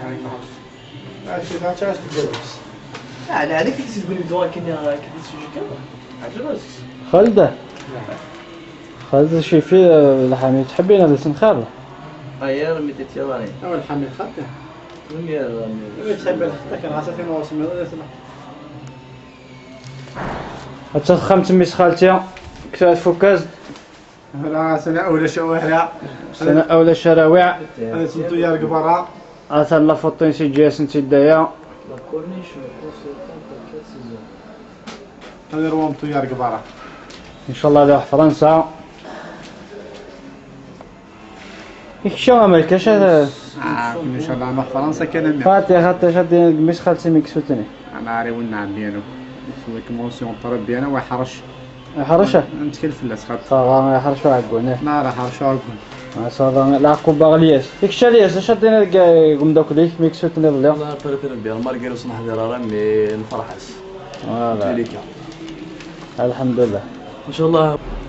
يعني ما عرفت هادشي ما تعرفش تتجوز عليك تقولي بدون كني سوجي كامل عجبك خالدة خالدة شي في الحامي تحبين هذا السن خالة ايا رميت تيراني اول حمل خدته رمي اللي تحب الخطه كان عسى في مواسم ولا سمح حتى خمس ميس خالتي كتاب فكاز لا سنه اولى شوارع سنة أولى شراويع انا سنتو يا رقبره أثر لفطين سي جيسن تدايا لا كورنيش سيزون انا رومتو يا رقبره إن شاء الله راح فرنسا يكشو أمريكا شا ان شاء الله مع فرنسا كان فاتي خاطر شادين ميس خالتي ميكسوتني انا عاري ونعم بيانو سوي كومونسيون طرب بيانا وحرش حرشة نتكلف الناس خاطر صار حرشة عقوني ما راح حرش عقب صار العقوبة غلياس يكشا ليس شادين قم دوكلي ميكسوتني ضليا والله طريقة نبيع المارجر وصنح ديال رمي الفرحس فوالا تليكا الحمد لله ان شاء الله